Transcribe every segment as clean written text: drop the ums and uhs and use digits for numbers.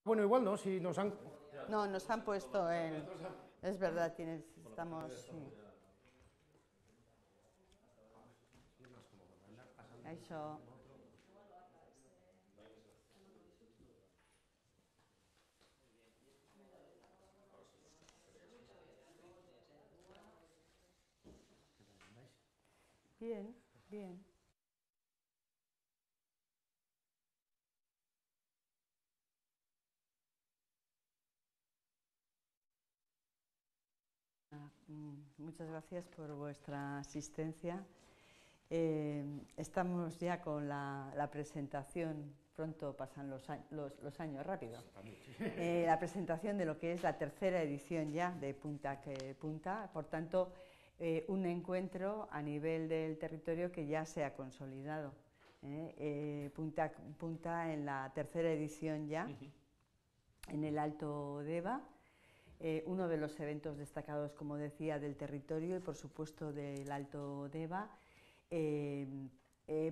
Bueno, igual no, si nos han... No, nos han puesto en... Es verdad, estamos... Sí. Eso... Bien, bien. Muchas gracias por vuestra asistencia. Estamos ya con la presentación, pronto pasan los años rápido. La presentación de lo que es la tercera edición ya de Punta que Punta, por tanto, un encuentro a nivel del territorio que ya se ha consolidado. Punta en la tercera edición ya, en el Alto Deva. Uno de los eventos destacados, como decía, del territorio y por supuesto del Alto Deva.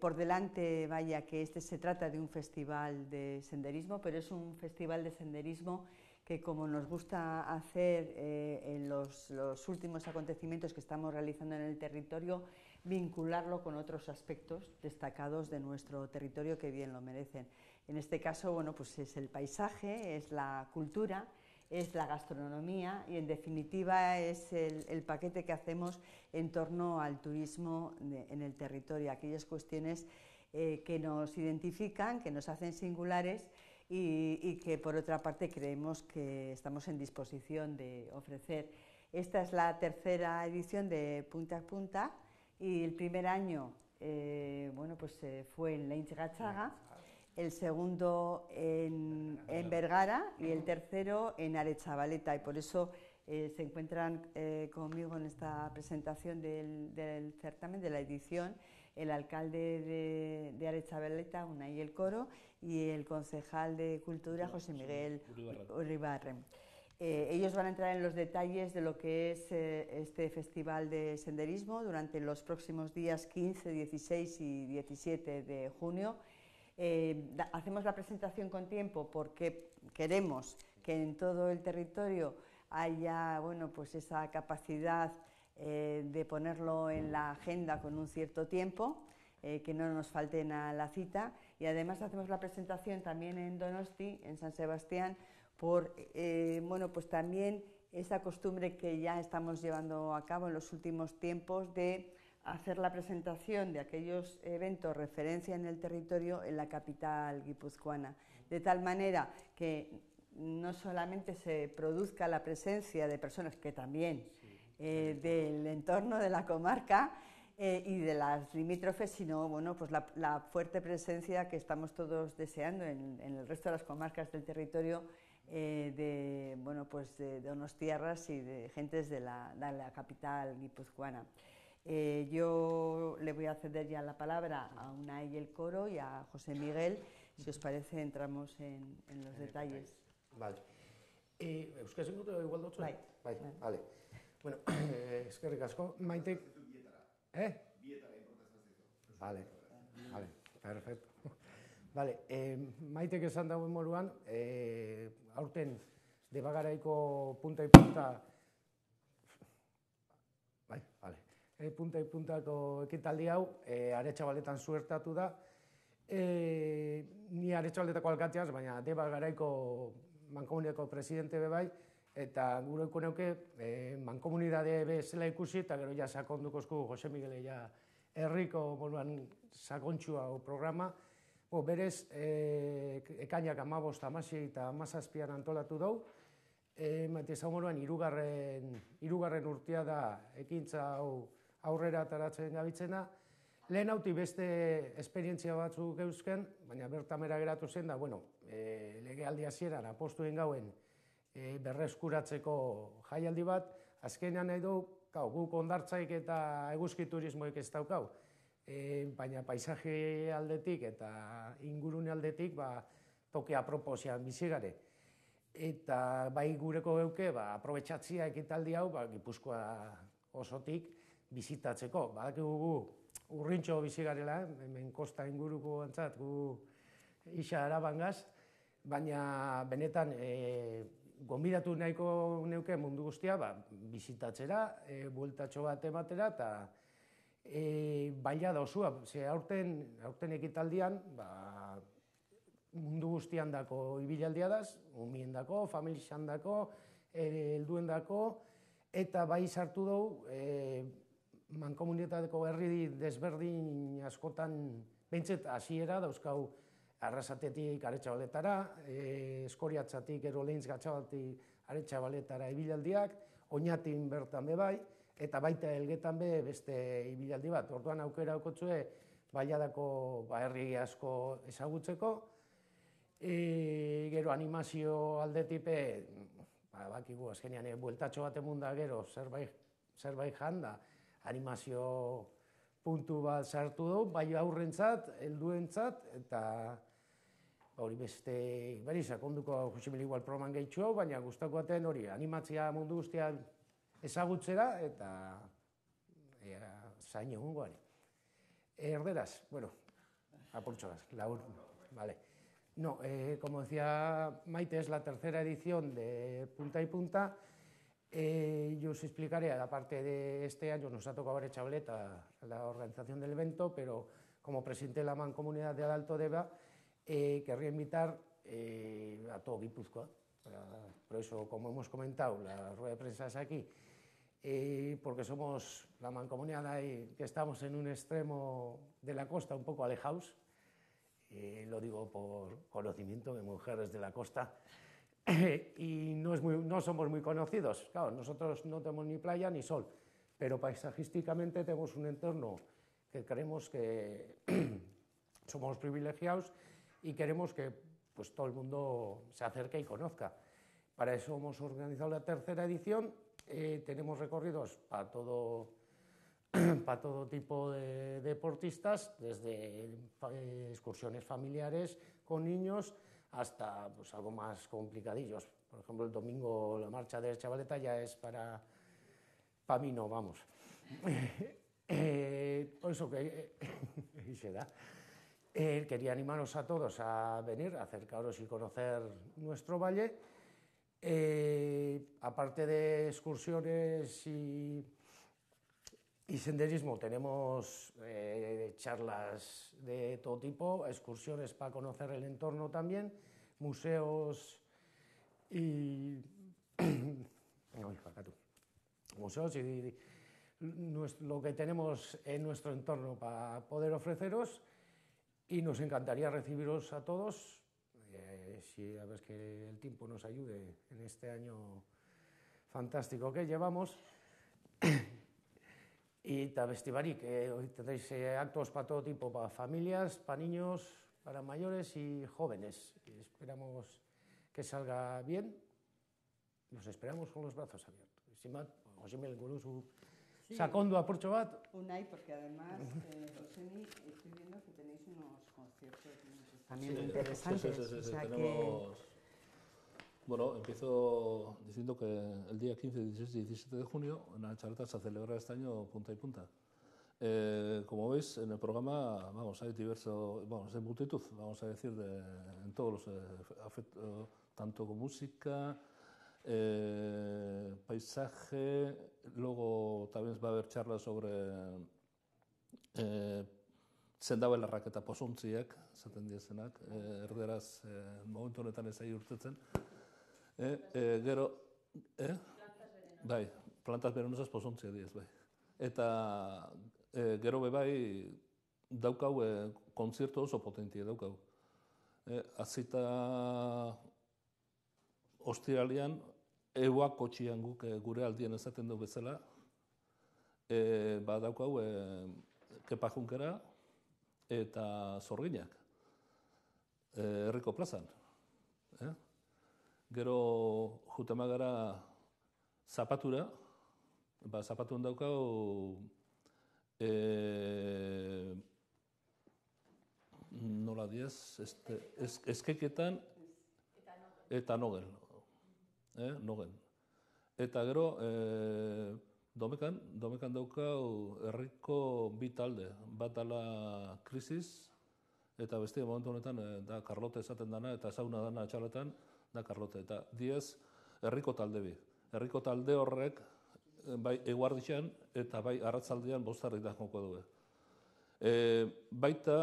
Por delante, vaya, que se trata de un festival de senderismo, pero es un festival de senderismo que, como nos gusta hacer en los últimos acontecimientos que estamos realizando en el territorio, vincularlo con otros aspectos destacados de nuestro territorio que bien lo merecen. En este caso, bueno, pues es el paisaje, es la cultura, es la gastronomía y, en definitiva, es el paquete que hacemos en torno al turismo en el territorio, aquellas cuestiones que nos identifican, que nos hacen singulares y que, por otra parte, creemos que estamos en disposición de ofrecer. Esta es la tercera edición de Punta a Punta y el primer año bueno, pues, fue en Leintz Gatzaga, el segundo en Vergara y el tercero en Aretxabaleta, y por eso se encuentran conmigo en esta presentación del certamen, de la edición, el alcalde de Aretxabaleta, Unai El Coro, y el concejal de Cultura, José Miguel Uribarren. Ellos van a entrar en los detalles de lo que es este festival de senderismo durante los próximos días 15, 16 y 17 de junio. Hacemos la presentación con tiempo porque queremos que en todo el territorio haya, bueno, pues esa capacidad de ponerlo en la agenda con un cierto tiempo, que no nos falten a la cita, y además hacemos la presentación también en Donosti, en San Sebastián, por bueno, pues también esa costumbre que ya estamos llevando a cabo en los últimos tiempos de hacer la presentación de aquellos eventos referencia en el territorio en la capital guipuzcoana, de tal manera que no solamente se produzca la presencia de personas que también del entorno de la comarca y de las limítrofes, sino, bueno, pues la fuerte presencia que estamos todos deseando en el resto de las comarcas del territorio, de, bueno, pues de donostiarras y de gentes de la capital guipuzcoana. Yo le voy a ceder ya la palabra a Unai El Coro y a José Miguel. Si os parece, entramos en los detalles. Vale. Euskal Zengutu igual dutzu? Bai. Vale. Bueno, eskerrik asko. Maitek... Bietara importazio. Vale, perfecto. Vale, Maitek esan dauen moduan, aurten Debagaraiko Punta y Punta... Vale. Punta y Puntako ekitaldi hau, Aretxabaletan suertatu da. Ni Aretxabaletako alkateaz, baina Debagaraiko mankomunidadeko presidente bebai, eta gure neuke mankomunidade bezala ikusi, eta gero ja sakondukozku Jose Miguel ja herriko moduan sakontxua programa. Berez, ekainak 15, 16 eta 17 antolatu dugu. Ezan moduan, hirugarren urtea da ekintza hau aurrera ataratzen gabitzena. Lehen hauti beste esperientzia batzuk eusken, baina bertamera geratu zen da, bueno, legealdi hasieran apostuen gauen berreskuratzeko jaialdi bat, azkenean nahi du, guk hondartzaik eta eguzki turismoik ez daukau, baina paisaje aldetik eta ingurune aldetik toki aproposian bizigare. Eta bai gureko geuke, aprobetxatzia ekitaldi hau, Gipuzkoa osotik bizitatzeko. Badakigu gu urrintxo bizigarela, hemen kosta inguruko antzat, gu isa arabangaz, baina benetan gonbidatu nahiko neuke mundu guztia bizitatzera, bueltatxo bat ematera, eta baila da osua, ze aurten ekitaldian, mundu guztian dako ibilaldia daz, umien dako, familixan dako, helduen dako, eta bai sartu dugu, mankomunitateko herri desberdin askotan, behintzet hasiera dauzkau Arrasatetik Aretxabaletara, Eskoriatzatik ero Lehintz Gatxabatik Aretxabaletara ibilaldiak, Oñatin bertan be bai, eta baita Elgetan be beste ibilaldi bat. Orduan aukera aukotzue baiadako herri asko ezagutzeko. Gero animazio aldetipe, bakigu azkenean bueltatxo bat emunda gero zerbait janda, animazio puntu bat sartu dugu, bai aurrentzat, helduentzat, eta hori beste, beri sakonduko Josemil igual proman gehitxu hau, baina gustako baten hori, animatzia mundu guztia ezagutzera, eta zain egungoari. Erderaz, bueno, apurtxoaz, labur, vale. No, como decía Maite, es la tercera edición de Punta y Punta. Yo os explicaré, aparte de este año nos ha tocado Aretxabaleta la organización del evento, pero como presidente de la Mancomunidad de Alto Deba, querría invitar a todo Guipúzcoa. Por eso, como hemos comentado, la rueda de prensa es aquí, porque somos la Mancomunidad que estamos en un extremo de la costa un poco alejados, lo digo por conocimiento de mujeres de la costa, y no somos muy conocidos. Claro, nosotros no tenemos ni playa ni sol, pero paisajísticamente tenemos un entorno que creemos que somos privilegiados y queremos que pues, todo el mundo se acerque y conozca. Para eso hemos organizado la tercera edición. Tenemos recorridos para todo tipo de deportistas, desde excursiones familiares con niños hasta pues, algo más complicadillos. Por ejemplo, el domingo la marcha de Chavaleta ya es para mí no, vamos. Por eso que se da. Quería animaros a todos a venir, a acercaros y conocer nuestro valle. Aparte de excursiones y senderismo, tenemos charlas de todo tipo, excursiones para conocer el entorno también, museos y lo que tenemos en nuestro entorno para poder ofreceros, y nos encantaría recibiros a todos, a ver que el tiempo nos ayude en este año fantástico que llevamos. Y Tabestibarik, hoy tendréis actos para todo tipo, para familias, para niños, para mayores y jóvenes. Y esperamos que salga bien. Nos esperamos con los brazos abiertos. Simat, Josemil Guruzu, sakondo apurtxo bat. Unai, porque además, Josemi, estoy viendo que tenéis unos conciertos también muy interesantes. Sí, tenemos... Bueno, empiezo diciendo que el día 15, 16 y 17 de junio en Aretxabaleta se celebra este año Punta y Punta. Como veis, en el programa hay hay multitud, vamos a decir, en todos los afectos, tanto con música, paisaje, luego también va a haber charlas sobre zendabela erraketa posontziak, zaten diezenak, erderaz momentu honetan ez urtetzen. Gero, bai, plantas venenosas posontzia diez, bai. Eta gero bai daukau kontzertu oso potentia daukau. Azita ostiralean, euak kotxian guk gure aldien ezaten du bezala, daukau Kepa Junkera eta Zorginak, herriko plazan. Gero jutema gara zapatura, zapatuen daukau nola diez, eskeketan eta nogel. Eta gero domekan daukau herriko bi talde, bat dala Krisis eta beste momentu honetan da Karlote esaten dana, eta sauna dana atxaletan, da Karlote. Eta diez, herriko talde bi. Herriko talde horrek, bai eguardixan, eta bai arratzaldean bostarrik da joko du. Baita,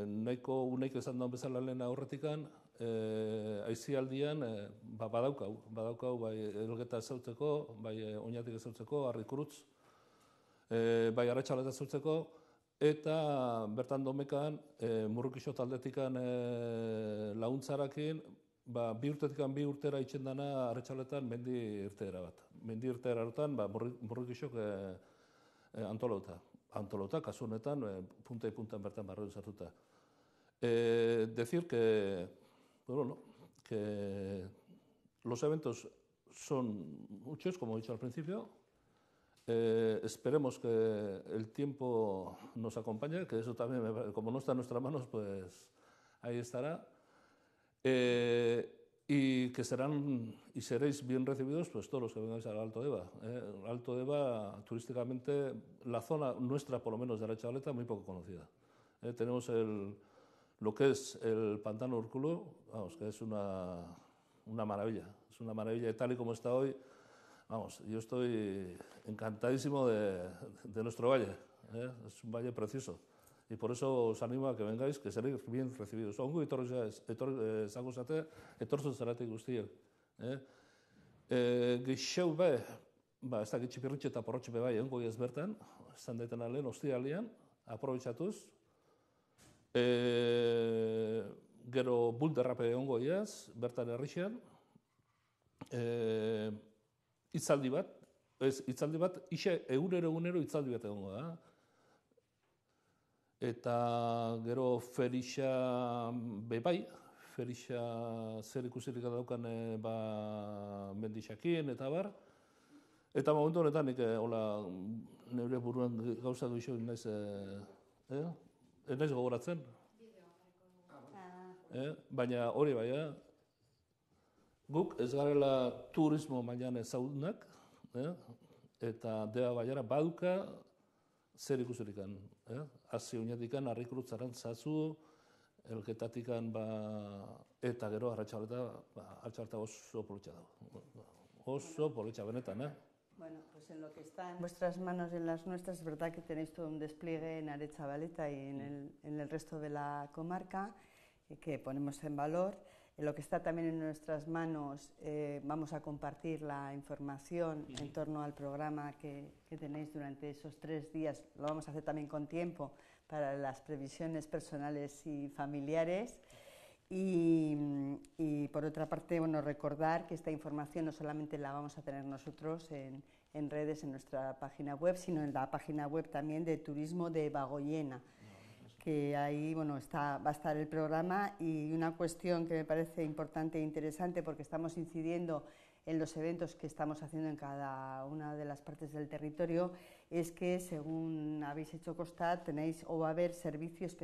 nahiko uneik esan daun bezala lehen aurretikan, aizialdian badaukau bai Elgeta ezautzeko, bai Oñatik ezautzeko, Arrikurutz, bai Arratxaleta ezautzeko, eta bertan domekan Murrukixo taldetikan laguntzarakin, bi urtetikan bi urtera itxen dana Arratxaletan mendi irteera bat. Mendi irteera horretan Murrukixok antolauta, kasu honetan punta-puntan bertan barreun sartuta. Decir que los eventos son muchos, como he dicho al principio. Esperemos que el tiempo nos acompañe, que eso también, como no está en nuestras manos, pues ahí estará. Y que serán y seréis bien recibidos pues todos los que vengáis al Alto Deba. El Alto Deba, turísticamente, la zona nuestra, por lo menos de Arratxaleta, muy poco conocida. Tenemos lo que es el pantano Urkulu, vamos, que es una maravilla. Es una maravilla, y tal y como está hoy, vamos, yo estoy encantadísimo de nuestro valle. Es un valle precioso. Y por eso os animo a que vengáis, que seréis bien recibidos. Ongo esango zate, etortzen zaratik guztiak. Geixeu be, ez da gitxipirritxe eta porrotxe be bai, ongo ez bertan, esan daiten alen, ostialian, aprobetxatuz. Gero bulderrape ongo iaz, bertan herrixean. Itzaldi bat, ixe egunero itzaldi bat egongo da. Eta gero ferixa bebai, ferixa zer ikusirik daukan mendixakin eta bar. Eta momentu honetan nik nire buruan gauza duixo naiz gogoratzen. Baina hori bai, guk ez garela turismo mailan ezagunak, eta Deba baiara baduka zer ikusirikan. Hasi Oñatikan, Arrikurutzaran zazu, Elgetatikan eta gero Arratxaleta oso politxa dago. Oso politxa benetan, Bueno, pues en lo que está en vuestras manos y en las nuestras, es verdad que tenéis todo un despliegue en Aretxabaleta y en el resto de la comarca que ponemos en valor. En lo que está también en nuestras manos, vamos a compartir la información en torno al programa que tenéis durante esos 3 días. Lo vamos a hacer también con tiempo para las previsiones personales y familiares. Y por otra parte, bueno, recordar que esta información no solamente la vamos a tener nosotros en redes, en nuestra página web, sino en la página web también de Turismo de Bagoiena, que ahí bueno, va a estar el programa. Y una cuestión que me parece importante e interesante, porque estamos incidiendo en los eventos que estamos haciendo en cada una de las partes del territorio, es que según habéis hecho constar, tenéis o va a haber servicios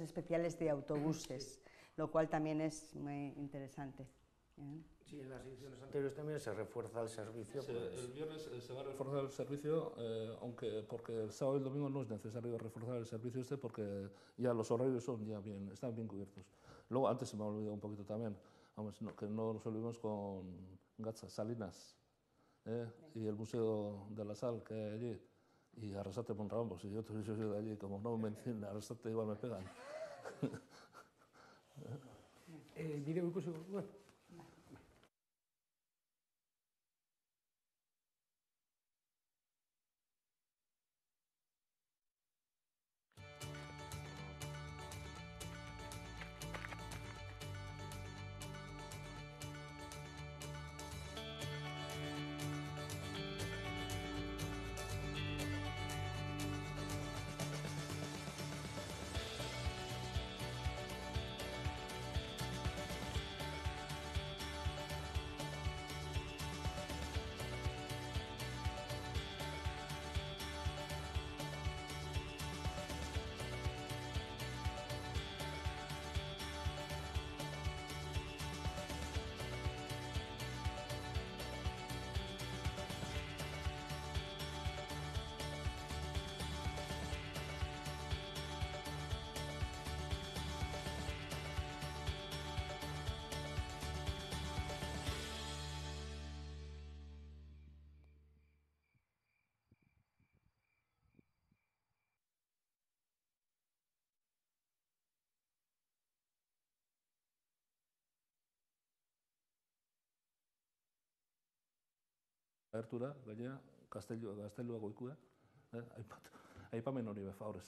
especiales de autobuses, lo cual también es muy interesante. Sí, en las ediciones anteriores también se refuerza el servicio. Sí, pues. El viernes se va a reforzar el servicio, porque el sábado y el domingo no es necesario reforzar el servicio porque ya los horarios están bien cubiertos. Luego, antes se me ha olvidado un poquito también, que no nos olvidemos con Gatza, Salinas, y el Museo de la Sal que hay allí, y Arrasate Monrambos. Si yo soy de allí, como no me mencionan Arrasate, igual me pegan. Bideo ikusiko, bueno. Agertura, gainera, gaztelua goikua, aipamen hori befa horrez.